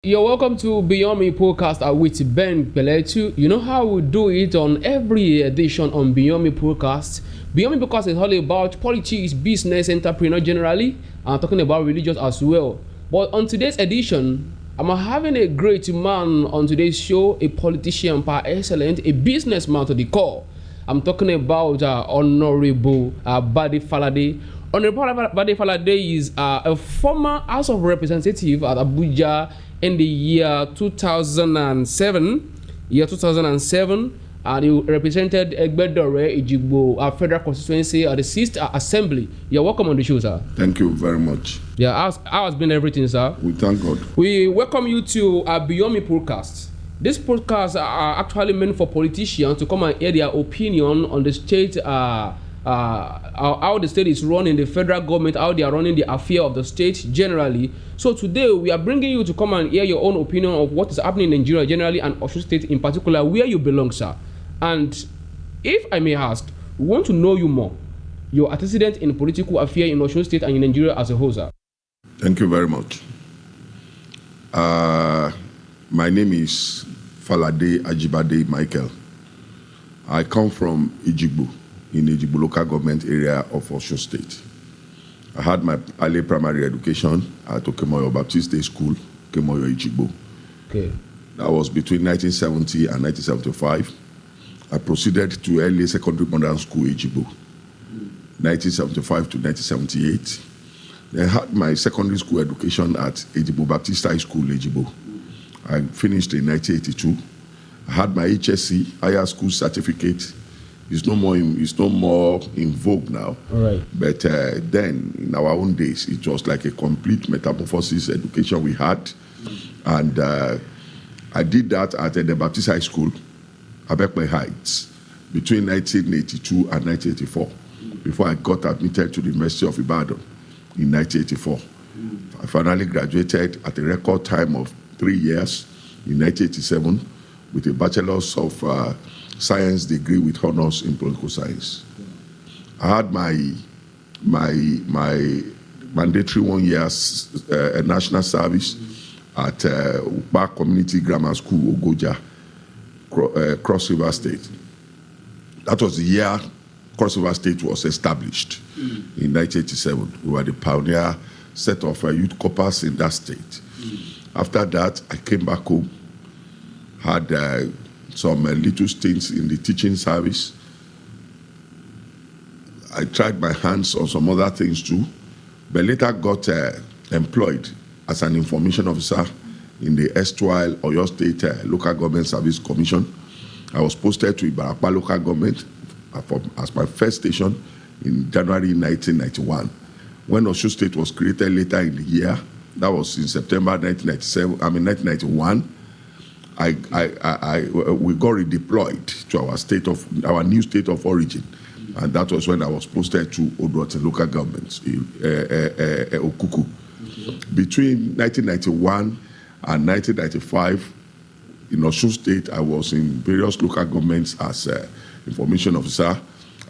You're welcome to Beyond Me podcast with Ben Peletu. You know how we do it on every edition on Beyond Me podcast. Beyond Me podcast is all about politics, business, entrepreneur generally, and talking about religious as well. But on today's edition, I'm having a great man on today's show, a politician par excellence, a businessman to the core. I'm talking about Honorable Bade Falade. Honorable Bade Falade is a former House of Representative at Abuja in the year 2007. And he represented Egbedore Ejigbo Federal Constituency at the 6th Assembly. You're welcome on the show, sir. Thank you very much. Yeah, how has been everything, sir? We thank God. We welcome you to Beyond Me podcast. This podcast are actually meant for politicians to come and hear their opinion on the state, how the state is running, the federal government, how they are running the affair of the state generally. So today we are bringing you to come and hear your own opinion of what is happening in Nigeria generally and Osun State in particular, where you belong, sir. And if I may ask, we want to know you more, your antecedent in political affair in Osun State and in Nigeria as a whole, sir. Thank you very much. My name is Falade Ajibade Michael. I come from Ejigbo, in Ejigbo local government area of Osun State. I had my early primary education at Okemoyo Baptist Day School, Okemoyo Ejigbo. Okay. That was between 1970 and 1975. I proceeded to early secondary modern school Ejigbo, 1975 to 1978. Then I had my secondary school education at Ejigbo Baptist High School Ejigbo. I finished in 1982. I had my HSC, higher school certificate. It's no more in vogue now. All right. But then, in our own days, it was like a complete metamorphosis education we had. And I did that at the Baptist High School, Abekwe Heights, between 1982 and 1984, before I got admitted to the University of Ibadan in 1984. I finally graduated at a record time of 3 years in 1987 with a Bachelor's of Science degree with honors in political science. I had my mandatory 1 year national service at Upa Community Grammar School, Ogoja, Cross River State. That was the year Cross River State was established in 1987. We were the pioneer set of youth corps in that state. After that, I came back home, had some little stints in the teaching service. I tried my hands on some other things too, but later got employed as an information officer in the erstwhile Oyo State Local Government Service Commission. I was posted to Ibarapa Local Government as my first station in January 1991. When Osun State was created later in the year, that was in September 1991, we got redeployed to our new state of origin, and that was when I was posted to Oduotin local government, Okuku. Between 1991 and 1995, in Osun State, I was in various local governments as information officer.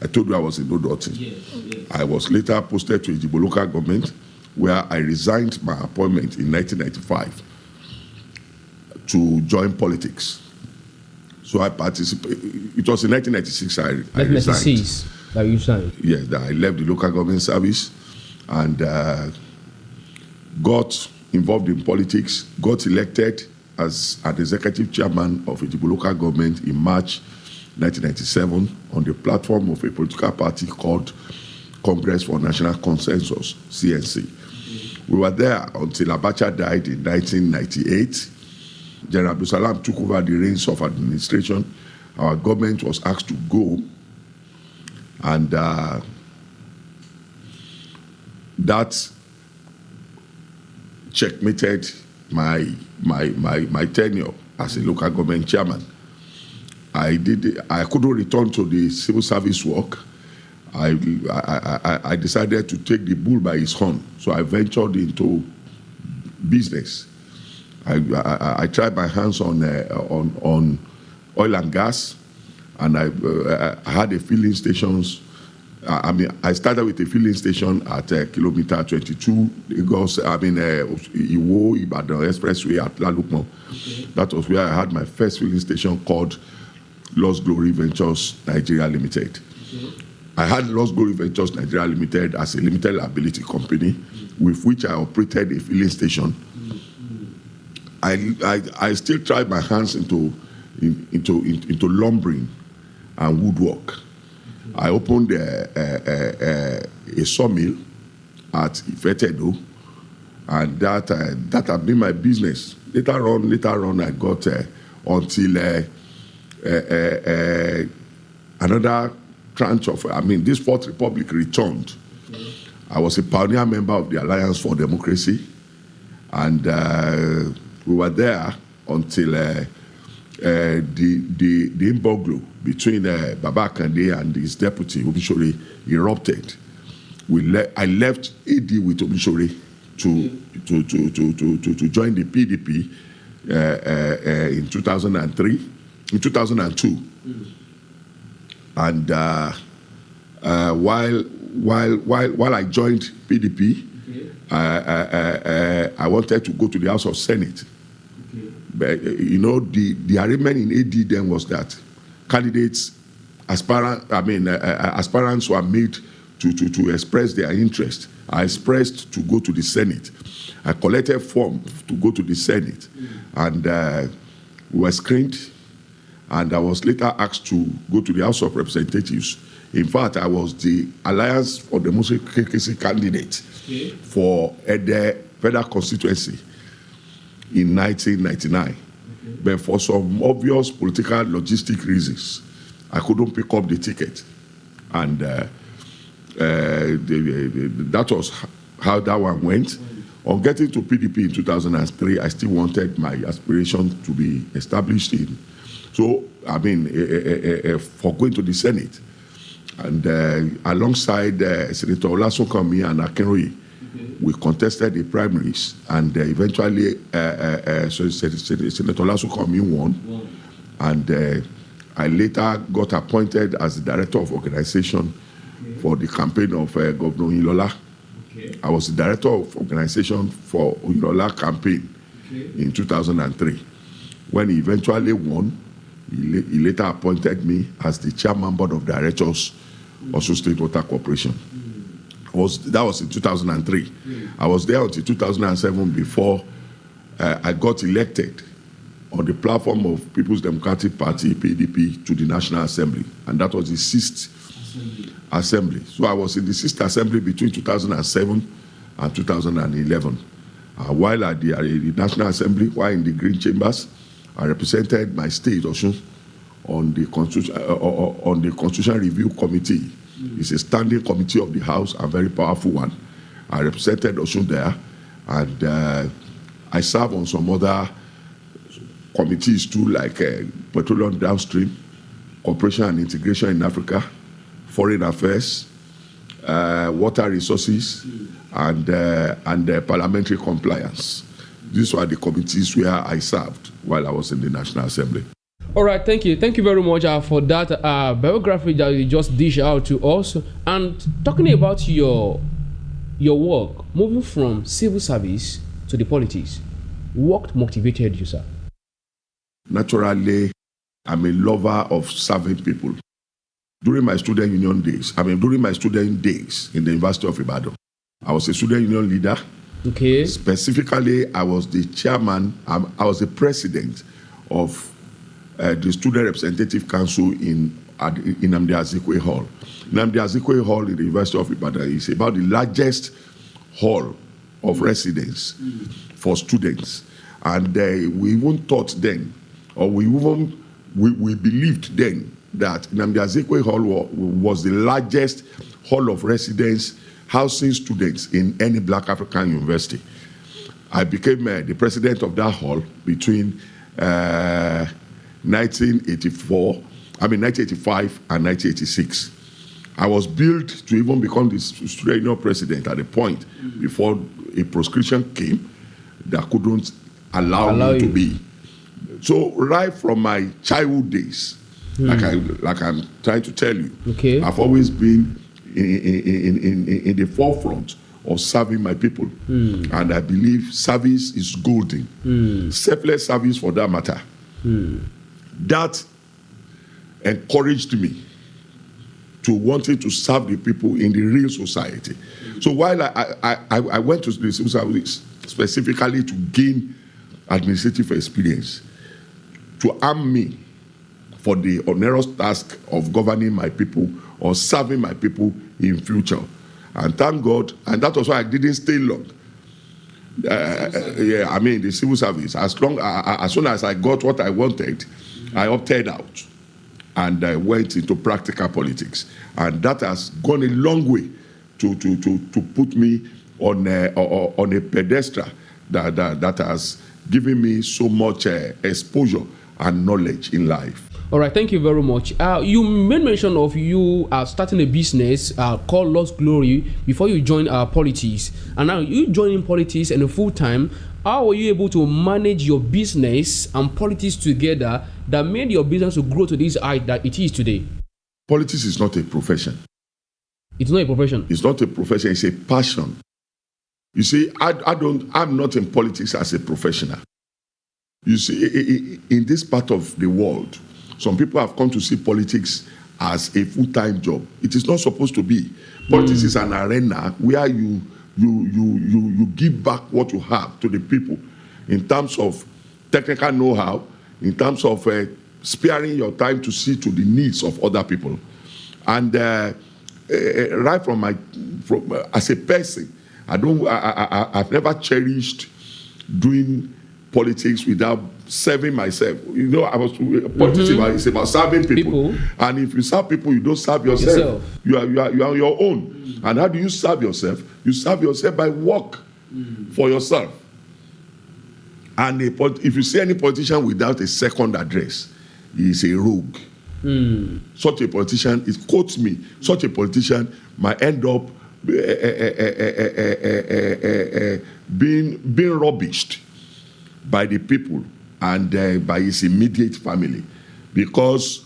I told you I was in Oduotin. Yes. I was later posted to Ejigbo local government, where I resigned my appointment in 1995. To join politics. So I participated. It was in 1996 I resigned. 1996 that you signed? Yes, I left the local government service and got involved in politics, got elected as an executive chairman of Ejigbo local government in March 1997 on the platform of a political party called Congress for National Consensus, CNC. We were there until Abacha died in 1998. General Abdul Salam took over the reins of administration. Our government was asked to go, and that checkmated my tenure as a local government chairman. I couldn't return to the civil service work. I decided to take the bull by its horn, so I ventured into business. I tried my hands on oil and gas, and I had a filling stations I started with a filling station at kilometer 22, Lagos, Iwo, Ibadan Expressway at Lalukmo. Okay. That was where I had my first filling station called Lost Glory Ventures Nigeria Limited. Okay. I had Lost Glory Ventures Nigeria Limited as a limited liability company with which I operated a filling station. I still tried my hands into lumbering and woodwork. I opened a sawmill at Ifetedo, and that had been my business. Later on, I got until another tranche of, this Fourth Republic returned. Okay. I was a pioneer member of the Alliance for Democracy, and we were there until the imbroglio between Baba Kande and his deputy Omishore erupted. I left AD with Omishore to join the PDP in 2002. And while I joined PDP, I wanted to go to the House of Senate. But, the arrangement in AD then was that candidates, aspirants were made to express their interest. I expressed to go to the Senate. I collected form to go to the Senate, and we were screened. And I was later asked to go to the House of Representatives. In fact, I was the Alliance for Democracy candidate for the federal constituency in 1999. But for some obvious political logistic reasons, I couldn't pick up the ticket. And that was how that one went. On getting to PDP in 2003, I still wanted my aspiration to be established in. So, for going to the Senate. And alongside Senator Olasunkanmi and Akinroye, we contested the primaries, and eventually Senator Olasunkanmi won. And I later got appointed as the director of organization for the campaign of Governor Ilola. I was the director of organization for Ilola campaign in 2003. When he eventually won, he later appointed me as the chairman board of directors of Osun State Water Corporation. That was in 2003. I was there until 2007 before I got elected on the platform of People's Democratic Party, PDP, to the National Assembly. And that was the 6th Assembly. So I was in the 6th Assembly between 2007 and 2011. While at the National Assembly, while in the Green Chambers, I represented my state, Osun, on the Constitutional Review Committee. It's a standing committee of the House, a very powerful one. I represented Osun there, and I serve on some other committees too, like Petroleum Downstream, Cooperation and Integration in Africa, Foreign Affairs, Water Resources, and Parliamentary Compliance. These were the committees where I served while I was in the National Assembly. All right, thank you. Thank you very much for that biography that you just dish out to us. And talking about your work, moving from civil service to the politics, what motivated you, sir? Naturally, I'm a lover of serving people. During my student union days, during my student days in the University of Ibadan, I was a student union leader. Okay. Specifically, I was the chairman, I was the president of the Student Representative Council in Nnamdi Azikiwe Hall. Nnamdi Azikiwe Hall in the University of Ibadan is about the largest hall of residence for students. And we even thought then, or we believed then, that Nnamdi Azikiwe Hall was the largest hall of residence housing students in any Black African university. I became the president of that hall between 1985 and 1986. I was billed to even become the student union president at a point before a proscription came that couldn't allow me to be. So right from my childhood days, like I'm trying to tell you, I've always been in the forefront of serving my people. And I believe service is golden. Selfless service for that matter. That encouraged me to wanting to serve the people in the real society. So while I went to the civil service specifically to gain administrative experience, to arm me for the onerous task of governing my people or serving my people in future. And thank God, and that was why I didn't stay long. The civil service. As soon as I got what I wanted, I opted out and I went into practical politics. And that has gone a long way to put me on a pedestal that has given me so much exposure and knowledge in life. All right, thank you very much. You made mention of you starting a business called Lost Glory before you joined politics. And now you joining politics and full time. How were you able to manage your business and politics together that made your business to grow to this height that it is today? Politics is not a profession. It's not a profession. It's not a profession, it's a passion. You see, I'm not in politics as a professional. You see, in this part of the world, some people have come to see politics as a full-time job. It is not supposed to be. Politics is an arena where you give back what you have to the people in terms of technical know-how, in terms of sparing your time to see to the needs of other people. And right from as a person, I've never cherished doing politics without serving myself. You know, politics is about serving people. And if you serve people, you don't serve yourself. You are on your own. And how do you serve yourself? You serve yourself by work for yourself. And if you see any politician without a second address, he is a rogue. Such a politician, it quotes me, such a politician might end up being rubbished by the people and by his immediate family, because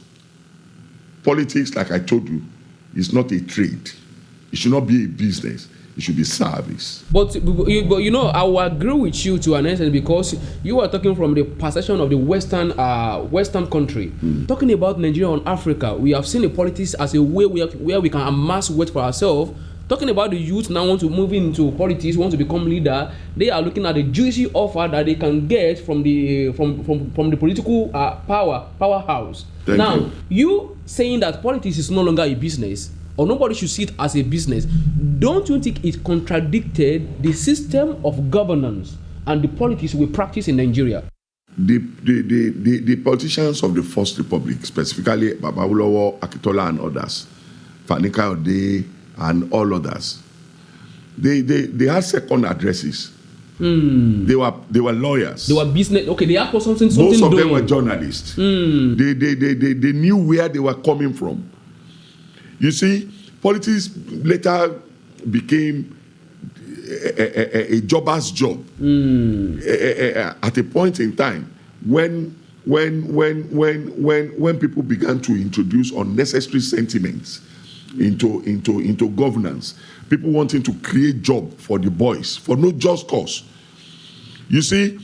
politics, like I told you, is not a trade. It should not be a business. It should be service. But you know, I will agree with you to an extent, because you are talking from the perception of the Western country. Talking about Nigeria and Africa, we have seen the politics as a way where we can amass wealth for ourselves. Talking about the youth now want to move into politics, want to become leader, they are looking at the juicy offer that they can get from the political powerhouse. Now, you saying that politics is no longer a business, or nobody should see it as a business, don't you think it contradicted the system of governance and the politics we practice in Nigeria? The politicians of the First Republic, specifically Babawolowo, Akitola and others, Fani Kayode and all others, they had second addresses. They were lawyers. They were business. Okay, they had something. Most of them were journalists. They knew where they were coming from. You see, politics later became a jobber's job at a point in time when people began to introduce unnecessary sentiments into governance. People wanting to create job for the boys for no just cause. You see,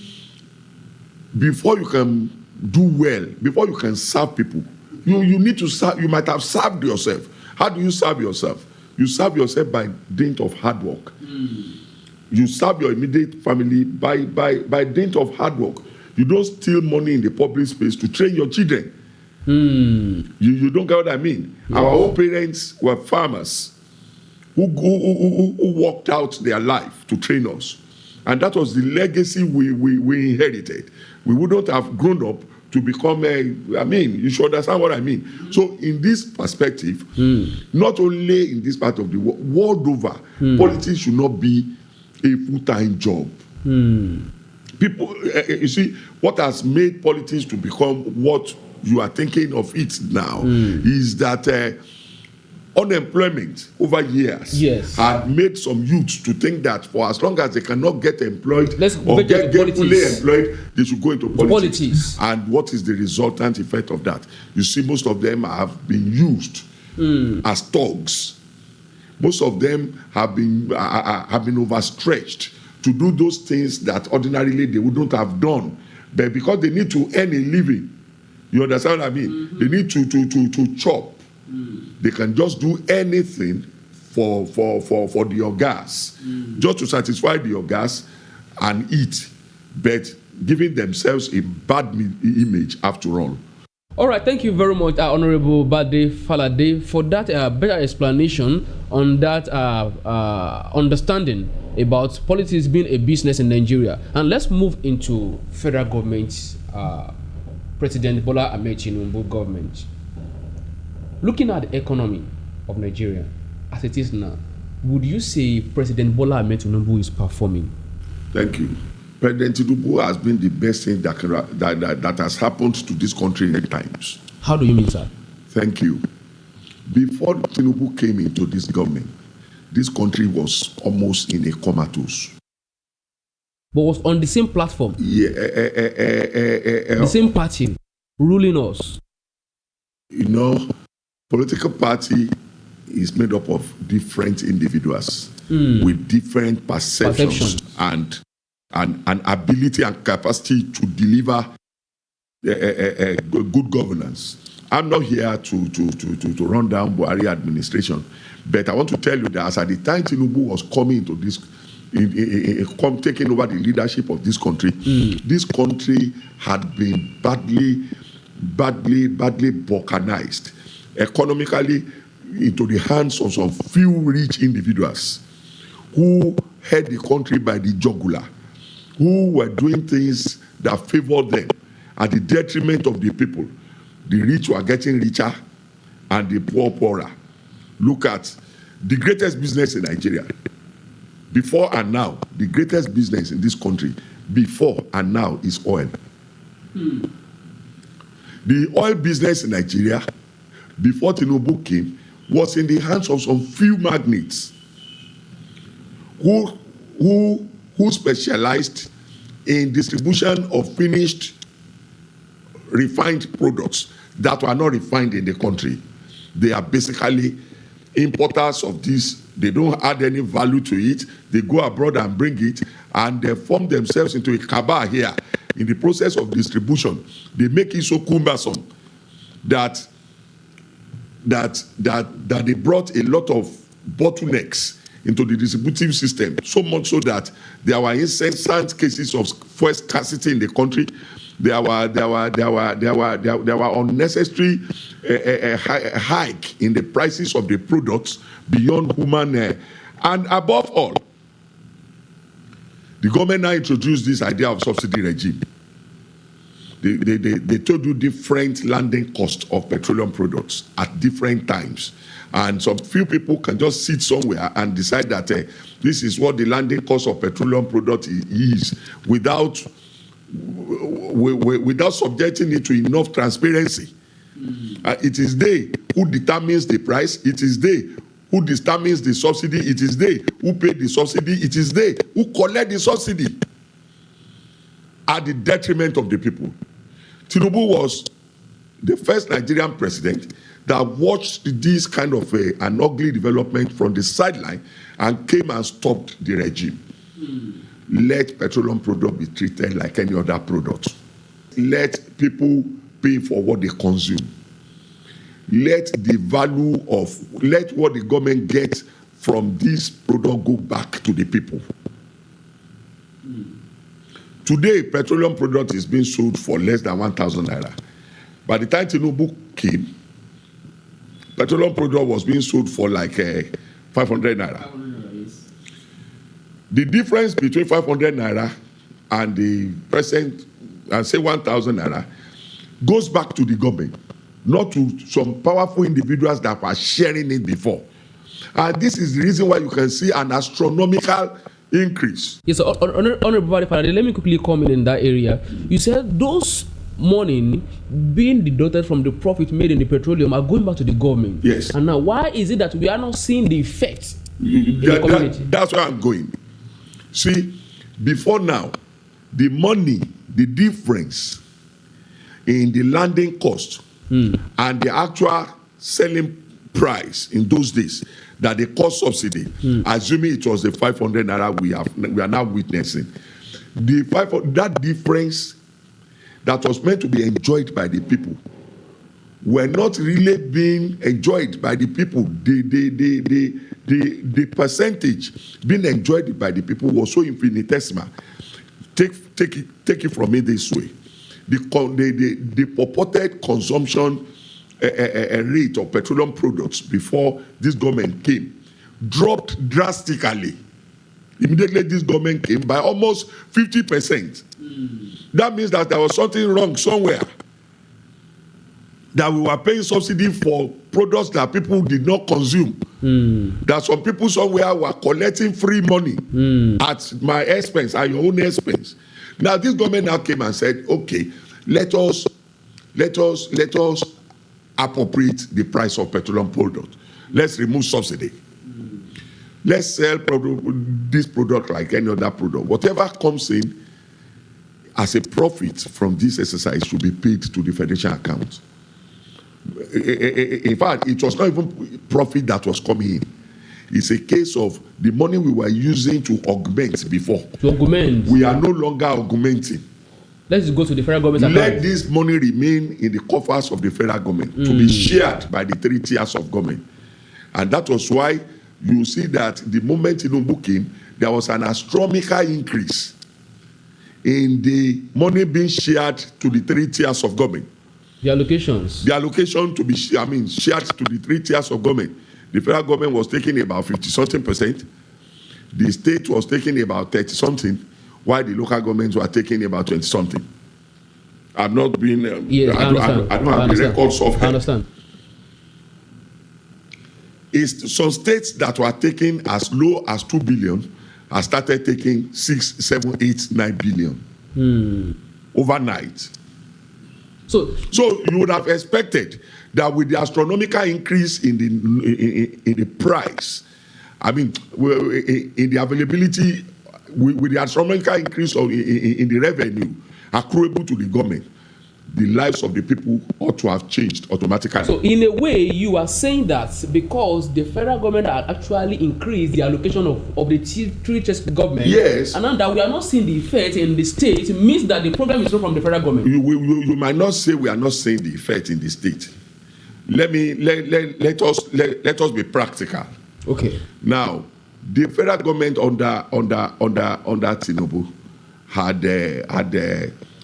before you can do well, before you can serve people, you need to serve. You might have served yourself. How do you serve yourself? You serve yourself by dint of hard work. You serve your immediate family by dint of hard work. You don't steal money in the public space to train your children. You don't get what I mean? Yes. Our own parents were farmers who worked out their life to train us. And that was the legacy we inherited. We wouldn't have grown up to become you should understand what I mean. So in this perspective, not only in this part of the world over, politics should not be a full-time job. People, you see, what has made politics to become what you are thinking of it now is that unemployment over years had made some youths to think that for as long as they cannot get employed or get fully employed, they should go into politics. And what is the resultant effect of that? You see, most of them have been used as thugs. Most of them have been overstretched to do those things that ordinarily they wouldn't have done, but because they need to earn a living, you understand what I mean? They need to chop. They can just do anything for the gas, just to satisfy the gas and eat, but giving themselves a bad image after all. All right, thank you very much, Honorable Bade Falade, for that better explanation on that understanding about politics being a business in Nigeria. And let's move into federal government, President Bola Ahmed Tinubu government. Looking at the economy of Nigeria as it is now, would you say President Bola Ahmed Tinubu is performing? Thank you. President Tinubu has been the best thing that has happened to this country at times. How do you mean, sir? Thank you. Before Tinubu came into this government, this country was almost in a comatose. But was on the same platform? Yeah, the same party ruling us? You know, political party is made up of different individuals with different perceptions and ability and capacity to deliver good governance. I'm not here to run down Buhari administration, but I want to tell you that as at the time Tinubu was coming into this, taking over the leadership of this country, this country had been badly balkanized economically into the hands of some few rich individuals who held the country by the jugular, who were doing things that favored them at the detriment of the people. The rich were getting richer and the poor poorer. Look at the greatest business in Nigeria. Before and now, the greatest business in this country, before and now, is oil. The oil business in Nigeria, before Tinubu came, was in the hands of some few magnates who specialized in distribution of finished refined products that were not refined in the country. They are basically importers of this. They don't add any value to it. They go abroad and bring it, and they form themselves into a cabal here. In the process of distribution, they make it so cumbersome that they brought a lot of bottlenecks into the distributive system, so much so that there were incessant cases of fuel scarcity in the country. There were unnecessary hike in the prices of the products beyond human. And above all, the government now introduced this idea of subsidy regime. They told you different landing costs of petroleum products at different times. And some few people can just sit somewhere and decide that this is what the landing cost of petroleum product is without subjecting it to enough transparency. It is they who determines the price. It is they who determines the subsidy. It is they who pay the subsidy. It is they who collect the subsidy at the detriment of the people. Tinubu was the first Nigerian president that watched this kind of an ugly development from the sideline and came and stopped the regime. Let petroleum product be treated like any other product. Let people pay for what they consume. Let what the government gets from this product go back to the people. Today, petroleum product is being sold for less than 1,000 naira. By the time Tinubu came, petroleum product was being sold for like 500 naira. The difference between 500 naira and the present, and say 1,000 naira, goes back to the government, not to some powerful individuals that were sharing it before. And this is the reason why you can see an astronomical increase. Yes, Honorable Bade Falade, let me quickly come in that area. You said those money being deducted from the profit made in the petroleum are going back to the government. Yes. And now, why is it that we are not seeing the effect in the community? That's where I'm going. See, before now, the money, the difference in the landing cost and the actual selling price in those days that they call subsidy, assuming it was the 500 naira we are now witnessing, that difference that was meant to be enjoyed by the people were not really being enjoyed by the people. The percentage being enjoyed by the people was so infinitesimal. Take it from me this way. The purported consumption rate of petroleum products before this government came dropped drastically. Immediately this government came by almost 50%. That means that there was something wrong somewhere. That we were paying subsidy for products that people did not consume. That some people somewhere were collecting free money at my expense, at your own expense. Now this government now came and said, okay, let us appropriate the price of petroleum product. Let's remove subsidy. Let's sell this product like any other product. Whatever comes in as a profit from this exercise should be paid to the federation account. In fact, it was not even profit that was coming in. It's a case of the money we were using to augment before. To augment. We are no longer augmenting. Let's go to the federal government. Let this money remain in the coffers of the federal government to be shared by the 3 tiers of government. And that was why you see that the moment Tinubu came, there was an astronomical increase in the money being shared to the 3 tiers of government. The allocations. The allocation to be, shared to the 3 tiers of government. The federal government was taking about 50-something%. The state was taking about 30-something, while the local governments were taking about 20-something. I've not been. Yes, I don't have the records of. I understand. It's some states that were taking as low as 2 billion have started taking 6, 7, 8, 9 billion overnight. So you would have expected that with the astronomical increase in the price, in the availability, with the astronomical increase in the revenue accruable to the government, the lives of the people ought to have changed automatically. So in a way, you are saying that because the federal government had actually increased the allocation of the 3 tiers government, yes, and now that we are not seeing the effect in the state, it means that the problem is not from the federal government. You might not say we are not seeing the effect in the state. Let us be practical. Okay. Now, the federal government under Tinubu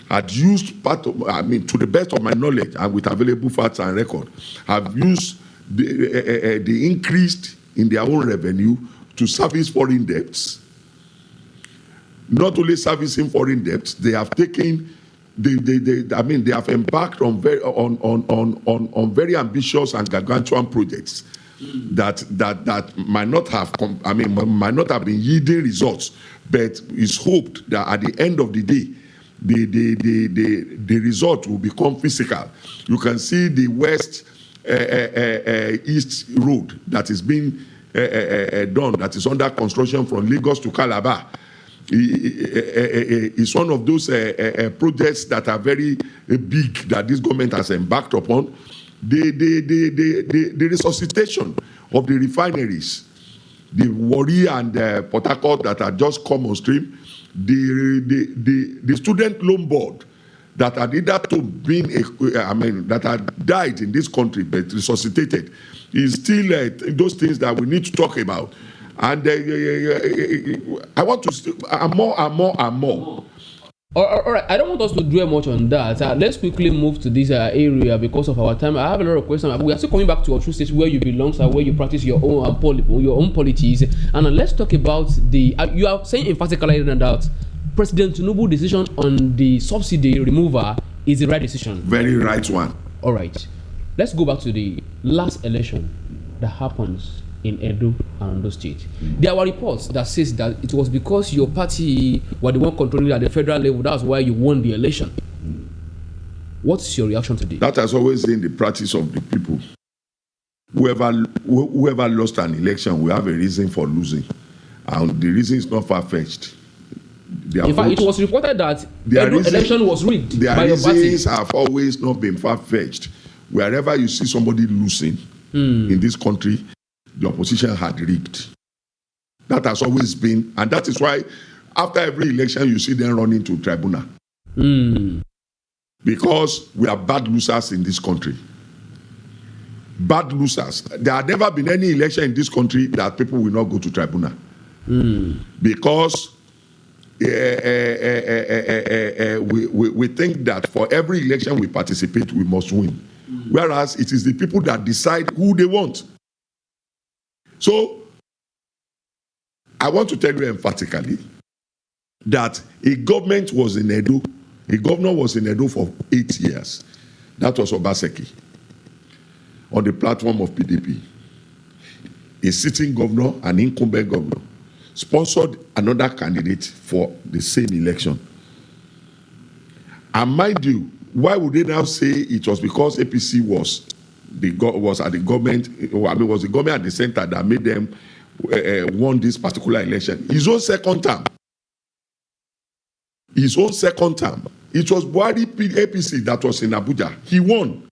had used part of, to the best of my knowledge and with available facts and record, have used the increase in their own revenue to service foreign debts. Not only servicing foreign debts, they have taken, they have embarked on very ambitious and gargantuan projects that might not have been yielding results, but it's hoped that at the end of the day, the result will become physical. You can see the west east road that is being done, that is under construction from Lagos to Calabar. It's one of those projects that are very big that this government has embarked upon. The resuscitation of the refineries, the Warri and Port Harcourt that are just come on stream, the student loan board that had either to been that had died in this country but resuscitated is still those things that we need to talk about. And I want to more and more. All right, I don't want us to dwell much on that. Let's quickly move to this area because of our time. I have a lot of questions. We are still coming back to Osun State, where you belong, sir, where you practice your own politics. And let's talk about you are saying emphatically that President Tinubu's decision on the subsidy removal is the right decision. Very right one. All right, let's go back to the last election that happens in Edo and Ondo State. There were reports that says that it was because your party were the one controlling at the federal level. That's why you won the election. What's your reaction to this? That has always been the practice of the people. Whoever lost an election will have a reason for losing, and the reason is not far-fetched. In fact, it was reported that the election was rigged by your party. Their reasons have always not been far-fetched. Wherever you see somebody losing, in this country, the opposition had rigged. That has always been, and that is why after every election you see them running to tribunal. Because we are bad losers in this country. Bad losers. There had never been any election in this country that people will not go to tribunal. Because we think that for every election we participate, we must win. Whereas it is the people that decide who they want. So, I want to tell you emphatically that a government was in Edo, a governor was in Edo for 8 years. That was Obaseki, on the platform of PDP. A sitting governor, an incumbent governor, sponsored another candidate for the same election. And mind you, why would they now say it was because APC was at the government, was the government at the center that made them won this particular election? His own second term. His own second term. It was Buhari APC that was in Abuja. He won.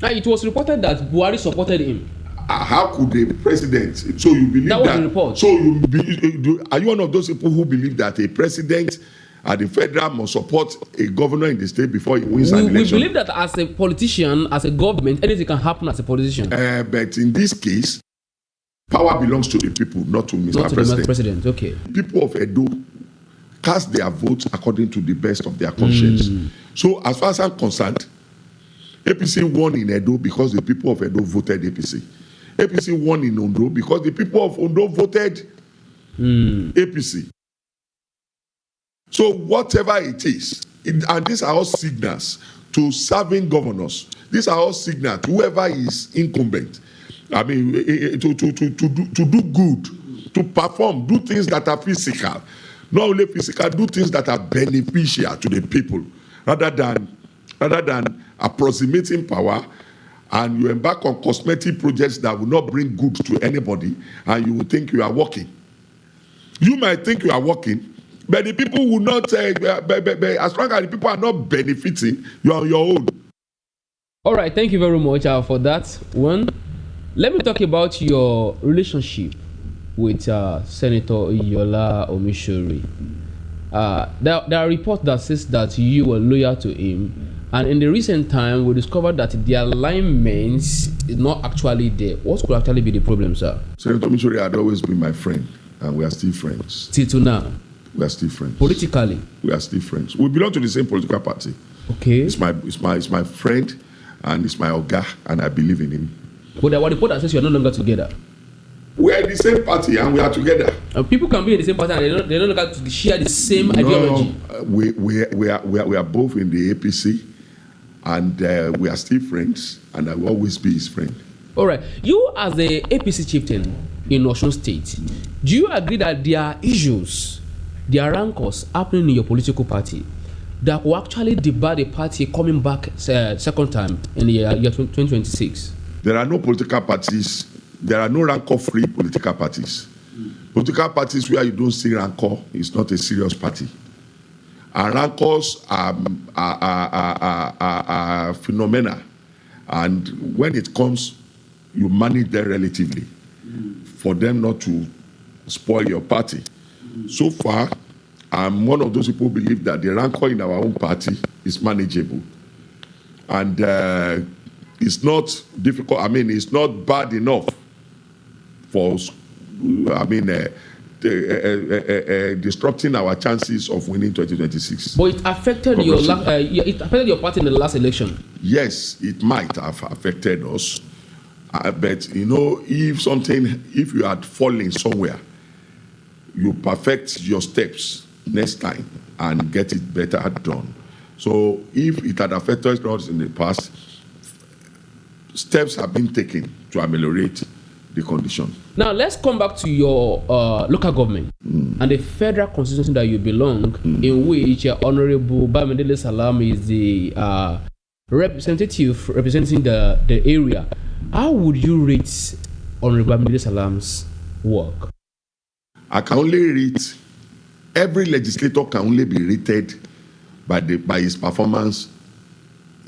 Now, it was reported that Buhari supported him. How could the president? So you believe that? Was the report. So are you one of those people who believe that a president at the federal must support a governor in the state before he wins an election? We believe that as a politician, as a government, anything can happen as a politician. But in this case, power belongs to the people, not to Mr. Not to President. the President. Okay. People of Edo cast their votes according to the best of their conscience. So as far as I'm concerned, APC won in Edo because the people of Edo voted APC. APC won in Ondo because the people of Ondo voted APC. So whatever it is, and these are all signals to serving governors. These are all signals to whoever is incumbent. I mean, to do good, to perform, do things that are physical. Not only physical, do things that are beneficial to the people, rather than approximating power, and you embark on cosmetic projects that will not bring good to anybody, and you will think you are working. You might think you are working, but the people will not say, as long as the people are not benefiting, you are on your own. All right, thank you very much for that one. Let me talk about your relationship with Senator Iyola Omishori. There are reports that says that you were loyal to him, and in the recent time, we discovered that the alignment is not actually there. What could actually be the problem, sir? Senator Omishori had always been my friend, and we are still friends. Till to now? We are still friends. Politically? We are still friends. We belong to the same political party. Okay. It's my friend, and it's my oga, and I believe in him. But there was a report that says you are no longer together. We are in the same party and we are together. And people can be in the same party and they don't look to share the same ideology. We are both in the APC, and we are still friends, and I will always be his friend. All right. You as the APC chieftain in Osun State, do you agree that there are issues, there are rancors happening in your political party that will actually debar the party coming back second time in the year 2026? There are no political parties. There are no rancor-free political parties. Political parties where you don't see rancor is not a serious party. And rancors are phenomena. And when it comes, you manage them relatively for them not to spoil your party. So far, I'm one of those people who believe that the rancor in our own party is manageable. And it's not difficult. I mean, it's not bad enough for, disrupting our chances of winning 2026. But it affected your party in the last election. Yes, it might have affected us. But if you had fallen somewhere, you perfect your steps next time and get it better done. So if it had affected us in the past, steps have been taken to ameliorate the condition. Now let's come back to your local government and the federal constituency that you belong, in which Honorable Bamidele Salam is the representative representing the area. How would you rate Honorable Bamidele Salam's work? I can only rate. Every legislator can only be rated by his performance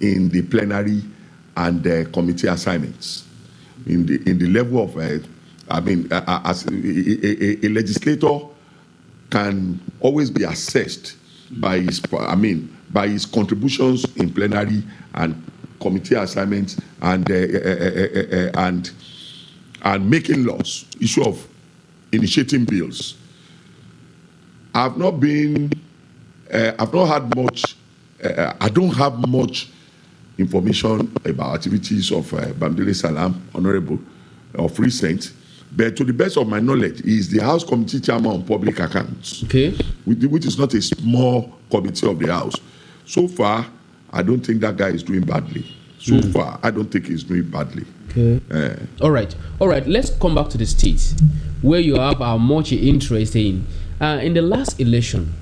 in the plenary and the committee assignments. in the level of, as a legislator can always be assessed by his contributions in plenary and committee assignments and making laws, issue of initiating bills. I've not had much. I don't have much information about activities of Bamdele Salam, Honorable, of recent. But to the best of my knowledge, he is the House Committee Chairman on Public Accounts, okay, which is not a small committee of the House. So far, I don't think that guy is doing badly. So far, I don't think he's doing badly. Okay. All right. Let's come back to the states where you have much interest in. In the last election,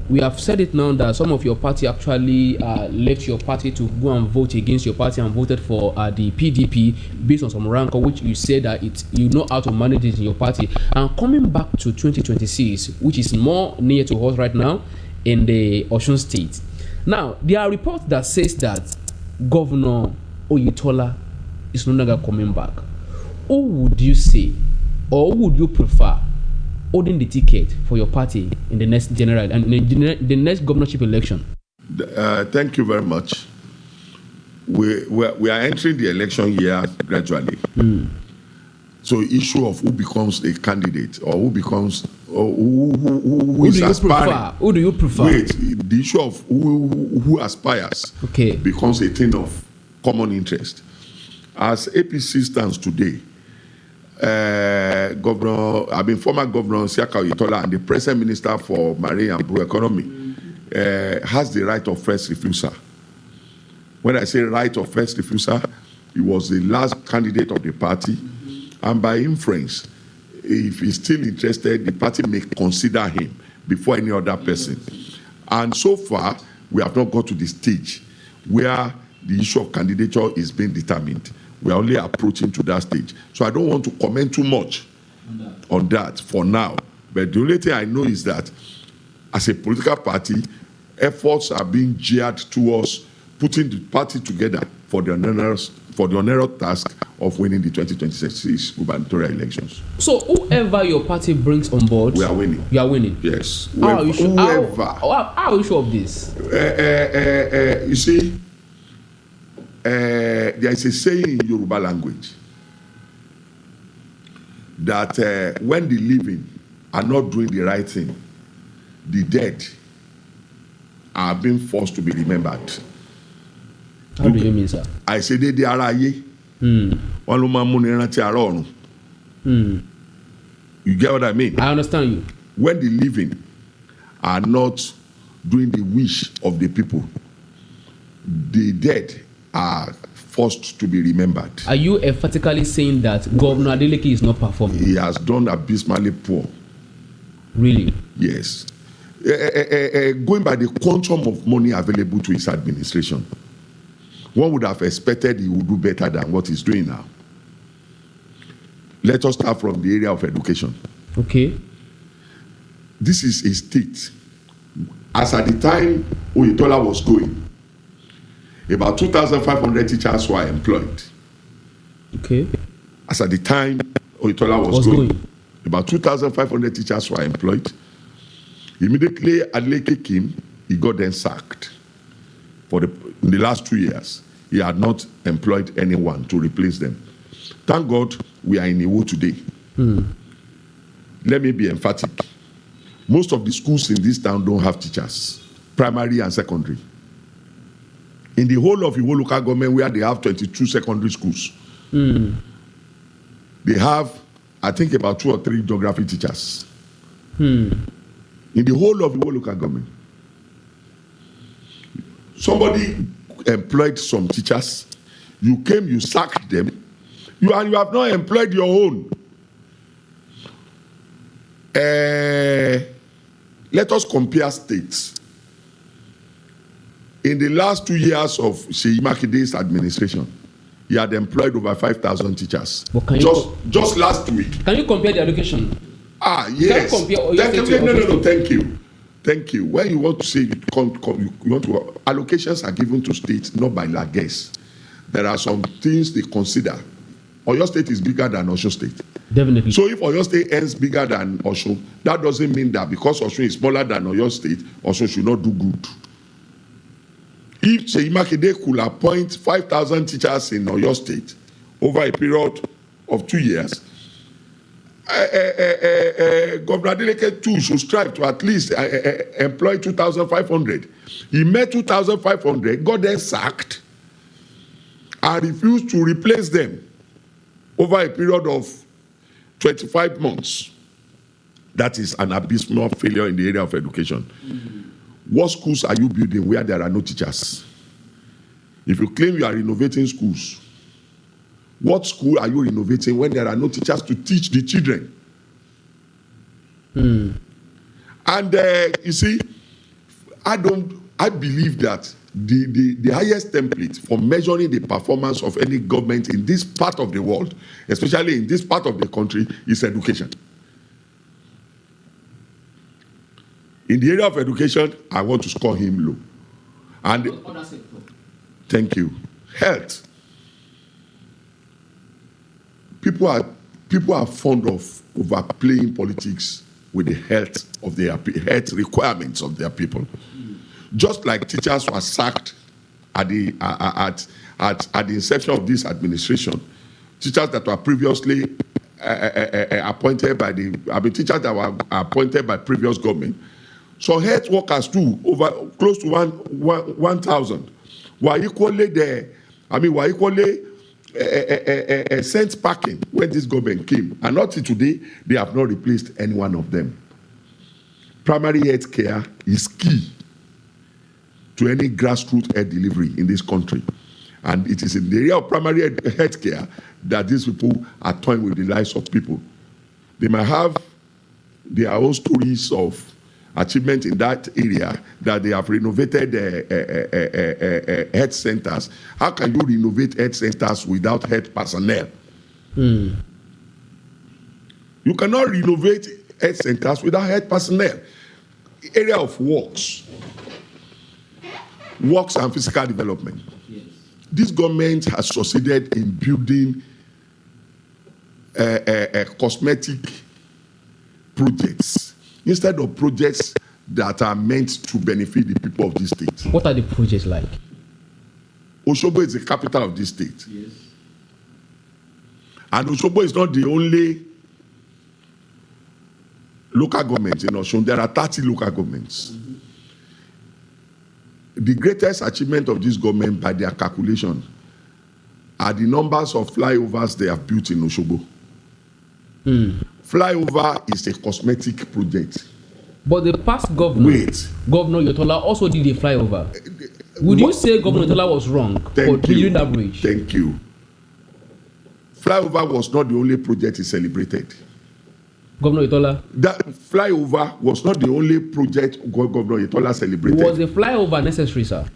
we have said it now that some of your party actually left your party to go and vote against your party and voted for the PDP based on some rancor, which you said that you know how to manage it in your party. And coming back to 2026, which is more near to us right now in the Osun state. Now, there are reports that says that Governor Oyetola is no longer coming back. Who would you say, or would you prefer holding the ticket for your party in the next general and the next governorship election? Thank you very much. We are entering the election year gradually. So issue of who becomes a candidate or who becomes who is aspiring. Who do you prefer? Wait, the issue of who aspires becomes a thing of common interest. As APC stands today, former Governor Siaka Oyetola and the present Minister for Marine and Blue Economy has the right of first refusal. When I say right of first refusal, he was the last candidate of the party, and by inference, if he's still interested, the party may consider him before any other person. And so far, we have not got to the stage where the issue of candidature is being determined. We are only approaching to that stage. So I don't want to comment too much on that for now. But the only thing I know is that as a political party, efforts are being geared towards putting the party together for the onerous task of winning the 2026 gubernatorial elections. So whoever your party brings on board, we are winning. You are winning. Yes. How are you sure? How are you sure of this? You see, there is a saying in Yoruba language that when the living are not doing the right thing, the dead are being forced to be remembered. How do you mean, sir? I say they are aye. You get what I mean? I understand you. When the living are not doing the wish of the people, the dead are forced to be remembered. Are you emphatically saying that Governor Adeleke is not performing? He has done abysmally poor. Really? Yes. Going by the quantum of money available to his administration, one would have expected he would do better than what he's doing now. Let us start from the area of education. Okay. This is a state. As at the time Oyetola was going, about 2,500 teachers were employed. Okay. As at the time Oyetola was going, about 2,500 teachers were employed. Immediately Adeleke came, he got then sacked. In the last 2 years, he had not employed anyone to replace them. Thank God we are in Iwo today. Let me be emphatic. Most of the schools in this town don't have teachers, primary and secondary. In the whole of Iwo local government, where they have 22 secondary schools, they have, I think, about 2 or 3 geography teachers. In the whole of Iwo local government. Somebody employed some teachers. You came, you sacked them. You have not employed your own. Let us compare states. In the last 2 years of Seyi Makinde's administration, he had employed over 5,000 teachers. Just last week. Can you compare the education? Yes. Thank you. Thank you. When you want to say you want to allocations are given to states not by largesse. There are some things they consider Oyo State is bigger than Osun State. Definitely. So if Oyo State ends bigger than Osun, that doesn't mean that because Osun is smaller than Oyo State, Osun should not do good. If Seyi Makinde could appoint 5,000 teachers in Oyo State over a period of 2 years, Governor Adeleke too should strive to at least employ 2,500. He met 2,500, got them sacked, and refused to replace them over a period of 25 months. That is an abysmal failure in the area of education. What schools are you building where there are no teachers? If you claim you are renovating schools, what school are you renovating when there are no teachers to teach the children? And you see, I believe that the highest template for measuring the performance of any government in this part of the world, especially in this part of the country, is education. In the area of education, I want to score him low. And thank you. Health. People are fond of overplaying politics with the health of their health requirements of their people. Just like teachers were sacked at the inception of this administration, teachers that were previously appointed by teachers that were appointed by previous government. So health workers too, over close to 1,000, were equally sent packing when this government came, and not till today they have not replaced any one of them. Primary health care is key to any grassroots health delivery in this country, and it is in the area of primary health care that these people are toying with the lives of people. They might have their own stories of achievement in that area, that they have renovated health centers. How can you renovate health centers without health personnel? You cannot renovate health centers without health personnel. Area of works and physical development. Yes. This government has succeeded in building cosmetic projects instead of projects that are meant to benefit the people of this state. What are the projects like? Osogbo is the capital of this state. Yes. And Osogbo is not the only local government in Osun. There are 30 local governments. The greatest achievement of this government, by their calculation, are the numbers of flyovers they have built in Osogbo. Flyover is a cosmetic project. But the past governor, Governor Yotola, also did a flyover. Would you say Governor Yotola was wrong for building that bridge? Thank you. Flyover was not the only project he celebrated. Governor Yotola? That flyover was not the only project Governor Yotola celebrated. Was the flyover necessary, sir?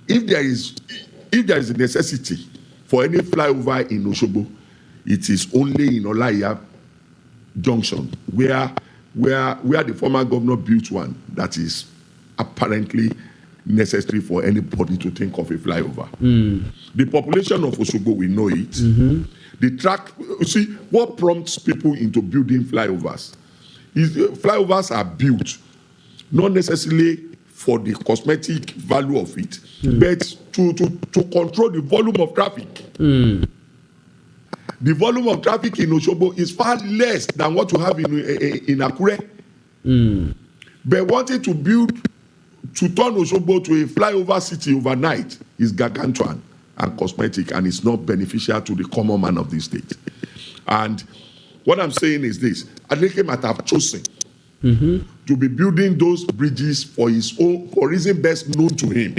If there is a necessity for any flyover in Osogbo, it is only in Olaiya Junction, where the former governor built one that is apparently necessary for anybody to think of a flyover. The population of Osogbo, we know it. The track, you see, what prompts people into building flyovers is flyovers are built not necessarily for the cosmetic value of it, but to control the volume of traffic. The volume of traffic in Osogbo is far less than what you have in Akure. But wanting to turn Osogbo to a flyover city overnight is gargantuan and cosmetic, and it's not beneficial to the common man of this state. And what I'm saying is this: Adeleke might have chosen to be building those bridges for reason best known to him.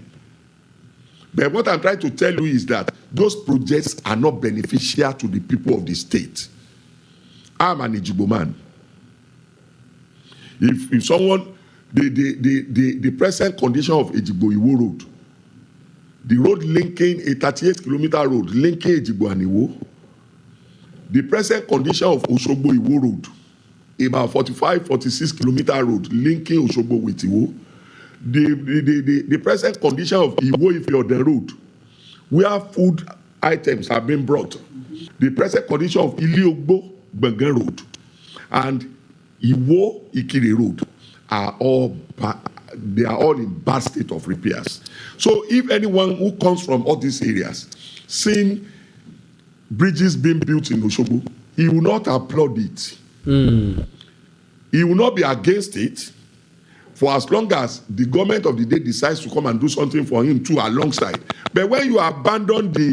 But what I'm trying to tell you is that those projects are not beneficial to the people of the state. I'm an Ejigbo man. If someone, the present condition of Ejigbo Iwo Road, the road linking a 38-kilometer road linking Ejigbo and Iwo, the present condition of Osogbo Iwo Road, about 46-kilometer road linking Osogbo with Iwo, the present condition of Iwo Ife Oden Road, where food items have been brought. The present condition of Iliogbo Bengen Road and Iwo Ikiri Road are all in bad state of repairs. So if anyone who comes from all these areas seeing bridges being built in Osogbo, he will not applaud it. He will not be against it for as long as the government of the day decides to come and do something for him too alongside. But when you abandon the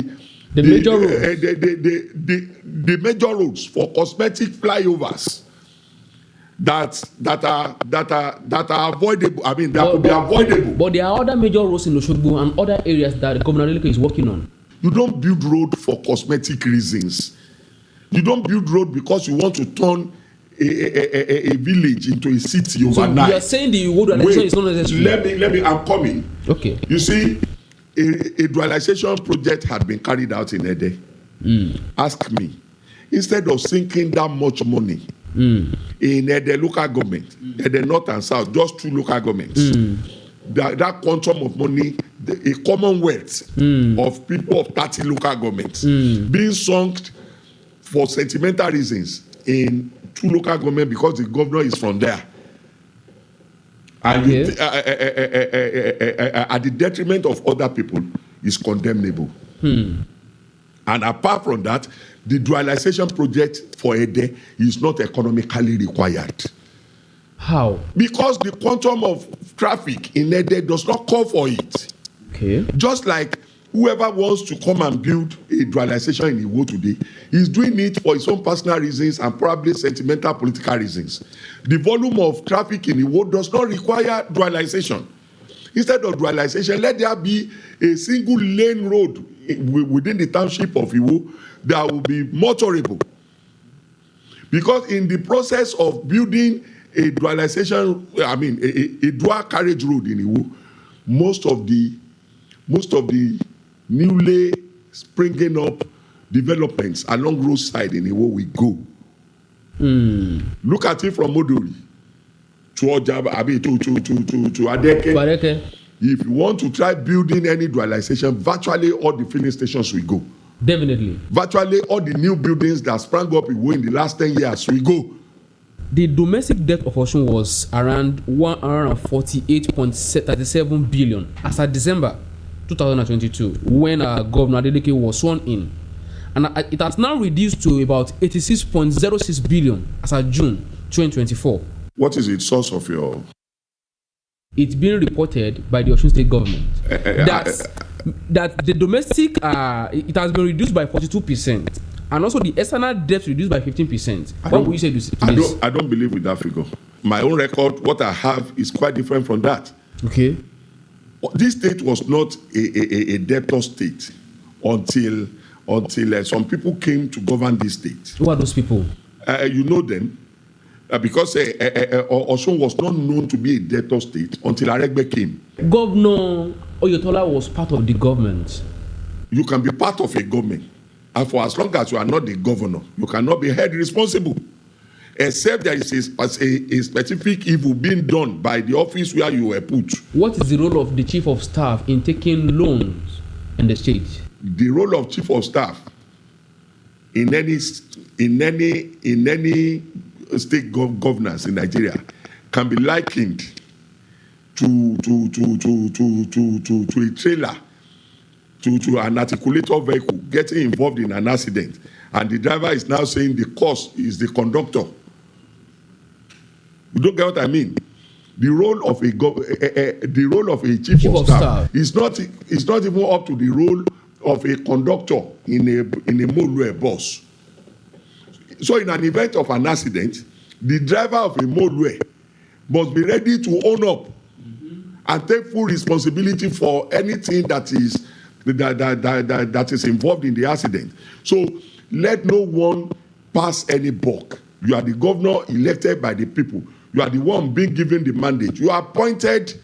major roads for cosmetic flyovers that are avoidable, I mean that could be avoidable. But there are other major roads in Osogbo and other areas that the Governor is working on. You don't build road for cosmetic reasons. You don't build road because you want to turn a village into a city overnight. So you are saying the road dualization is not necessary. Let me. I'm coming. Okay. You see, a dualization project had been carried out in Ede. Ask me, instead of sinking that much money in Ede local government, Ede North and South, just 2 local governments, that quantum of money, a commonwealth of people of 30 local governments being sunk for sentimental reasons in 2 local governments because the governor is from there. And at the detriment of other people is condemnable. And apart from that, the dualization project for Ede is not economically required. How? Because the quantum of traffic in Ede does not call for it. Okay. Just like whoever wants to come and build a dualization in Iwo today is doing it for his own personal reasons and probably sentimental political reasons. The volume of traffic in Iwo does not require dualization. Instead of dualization, let there be a single lane road within the township of Iwo that will be motorable. Because in the process of building a dualization, I mean a dual carriage road in Iwo, most of the newly springing up developments along roadside in Iwo we go. Look at it from Modori to Ojaba, I mean to Adeke. If you want to try building any dualization, virtually all the filling stations we go. Definitely. Virtually all the new buildings that sprang up in Iwo in the last 10 years we go. The domestic debt of Osun was around 148.37 billion as of December 2022 when Governor Adeleke was sworn in, and it has now reduced to about 86.06 billion as of June 2024. What is the source of your? It's being reported by the Osun State government that the domestic it has been reduced by 42%, and also the external debt reduced by 15%. What would you say to this? I don't believe with that figure. My own record, what I have, is quite different from that. Okay. This state was not a debtor state until some people came to govern this state. Who are those people? You know them, because Osun was not known to be a debtor state until Aregbe came. Governor Oyetola was part of the government. You can be part of a government, and for as long as you are not the governor, you cannot be held responsible, except there is a specific evil being done by the office where you were put. What is the role of the chief of staff in taking loans in the state? The role of chief of staff in any state governance in Nigeria can be likened to a trailer, to an articulator vehicle getting involved in an accident, and the driver is now saying the cause is the conductor. You don't get what I mean? The role of a chief of staff is not even up to the role of a conductor in a Molue bus. So in an event of an accident, the driver of a Molue must be ready to own up and take full responsibility for anything that is involved in the accident. So let no one pass any buck. You are the governor elected by the people. You are the one being given the mandate. You appointed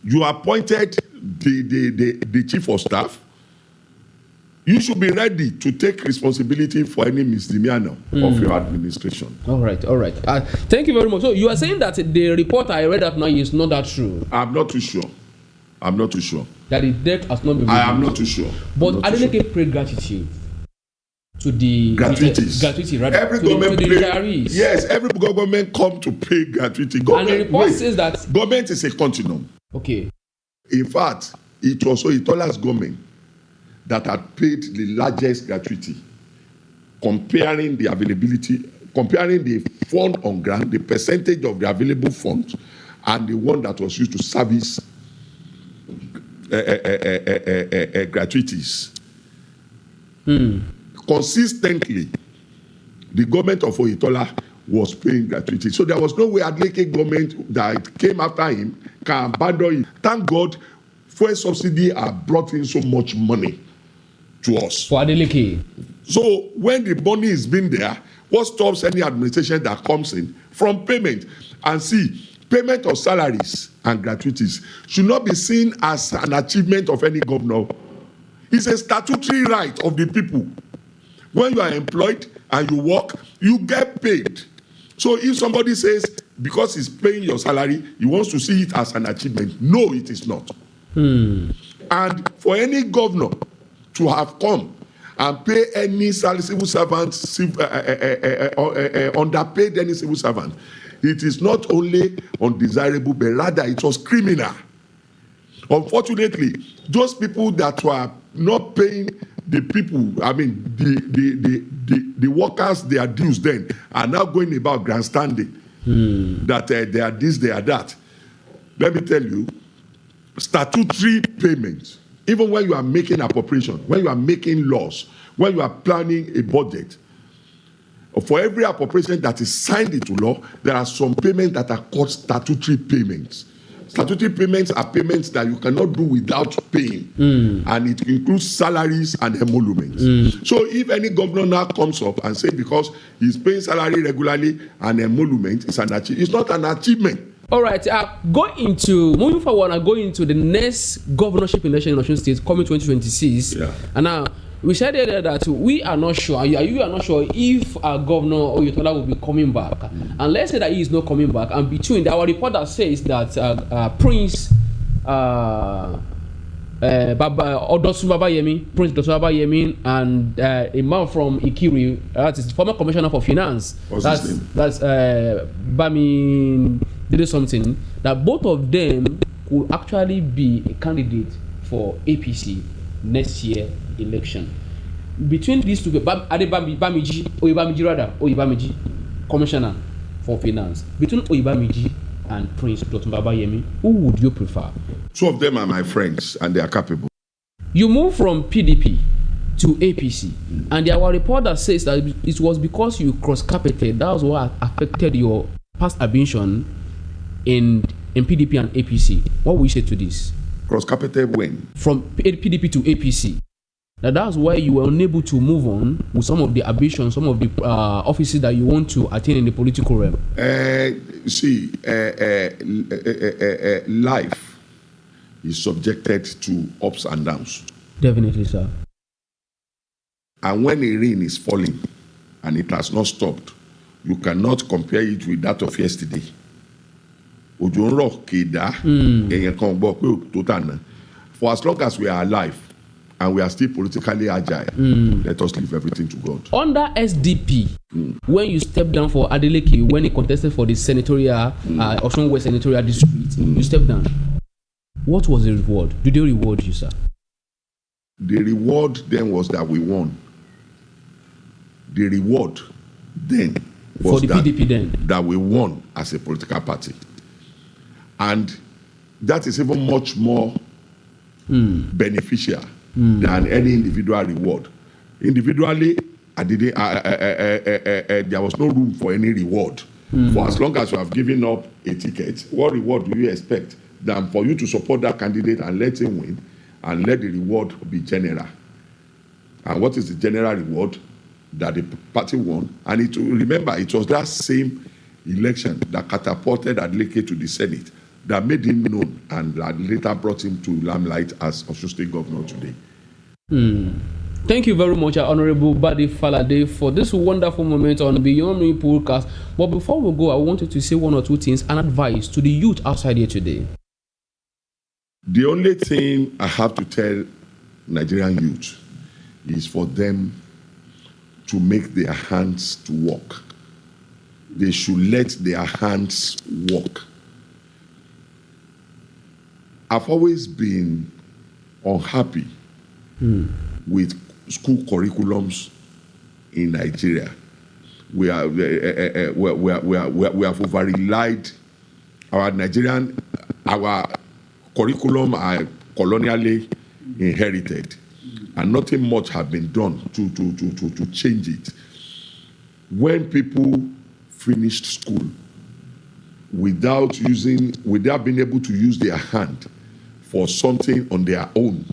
the chief of staff. You should be ready to take responsibility for any misdemeanor of your administration. All right. Thank you very much. So you are saying that the report I read up now is not that true? I'm not too sure. I'm not too sure. That the debt has not been reduced. I am not too sure. But Adeleke paid gratitude to the gratuity rather. Every government retirees. Yes, every government come to pay gratuity. And the report says that government is a continuum. Okay. In fact, it was Oyetola's government that had paid the largest gratuity, comparing the fund on ground, the percentage of the available funds, and the one that was used to service gratuities. Consistently, the government of Oyetola was paying gratuity. So there was no way Adeleke government that came after him can abandon it. Thank God, fuel subsidy have brought in so much money to us. For Adeleke. So when the money is being there, what stops any administration that comes in from payment? And see, payment of salaries and gratuities should not be seen as an achievement of any governor. It's a statutory right of the people. When you are employed and you work, you get paid. So if somebody says, because he's paying your salary, he wants to see it as an achievement, no, it is not. And for any governor to have come and pay any civil servant, underpaid any civil servant, it is not only undesirable, but rather it was criminal. Unfortunately, those people that were not paying the people, I mean, the workers, their dues then, are now going about grandstanding that they are this, they are that. Let me tell you, statutory payments, even when you are making appropriation, when you are making laws, when you are planning a budget, for every appropriation that is signed into law, there are some payments that are called statutory payments. Statutory payments are payments that you cannot do without paying, and it includes salaries and emoluments. So if any governor now comes up and say because he's paying salary regularly and emolument is an achievement, it's not an achievement. All right, moving forward, I'm going into the next governorship election in Osun State coming 2026. Yeah. And now we said earlier that we are not sure, you are not sure if our governor Oyetola will be coming back. And let's say that he is not coming back. And between our report that says that Prince Odosun Babayemi, and a man from Ikiri, that is the former commissioner for finance. That's Bami did something, that both of them could actually be a candidate for APC next year election. Between these two, Oyebamiji, commissioner for finance, between Oyebamiji and Prince Dr. Babayemi, who would you prefer? Two of them are my friends and they are capable. You move from PDP to APC, and there was a report that says that it was because you cross-carpeted, that was what affected your past ambition in PDP and APC. What will you say to this? Cross-carpeted when? From PDP to APC. That's why you were unable to move on with some of the ambitions, some of the offices that you want to attain in the political realm. Life is subjected to ups and downs. Definitely, sir. And when a rain is falling and it has not stopped, you cannot compare it with that of yesterday. For as long as we are alive and we are still politically agile, let us leave everything to God. Under SDP, when you stepped down for Adeleke, when he contested for the senatorial, Osun West senatorial district, you stepped down. What was the reward? Did they reward you, sir? The reward then was that we won. The reward then was for the PDP then that we won as a political party. And that is even much more beneficial than any individual reward. Individually, there was no room for any reward. For as long as you have given up a ticket, what reward do you expect than for you to support that candidate and let him win and let the reward be general? And what is the general reward? That the party won. And remember, it was that same election that catapulted Adeleke to the Senate, that made him known and that later brought him to limelight as Osun State Governor today. Thank you very much, Honorable Bade Falade, for this wonderful moment on Beyond Me podcast. But before we go, I wanted to say one or two things and advice to the youth outside here today. The only thing I have to tell Nigerian youth is for them to make their hands to work. They should let their hands work. I've always been unhappy with school curriculums in Nigeria. We have over-relied our curriculum are colonially inherited, and nothing much has been done to change it. When people finished school without being able to use their hand for something on their own,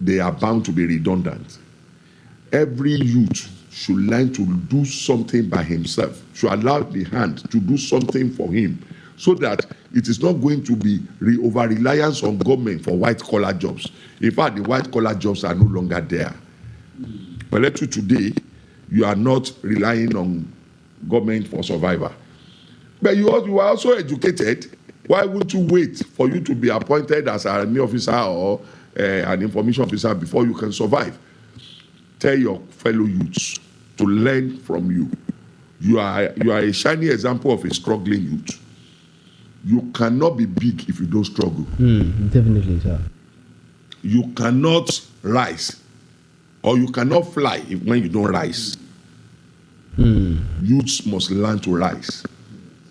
they are bound to be redundant. Every youth should learn to do something by himself, should allow the hand to do something for him, so that it is not going to be over-reliance on government for white-collar jobs. In fact, the white-collar jobs are no longer there. But today, you are not relying on government for survival. But you are also educated. Why would you wait for you to be appointed as an army officer or an information officer before you can survive? Tell your fellow youths to learn from you. You are a shining example of a struggling youth. You cannot be big if you don't struggle. Definitely, sir. You cannot rise, or you cannot fly when you don't rise. Youths must learn to rise,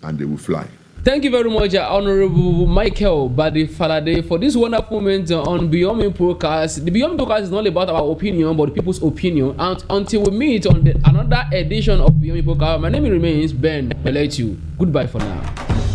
and they will fly. Thank you very much, Honorable Michael Bade Falade, for this wonderful moment on Beyond Me Podcast. The Beyond Me Podcast is not only about our opinion, but people's opinion. And until we meet on another edition of Beyond Me Podcast, my name remains Ben Falade. Goodbye for now.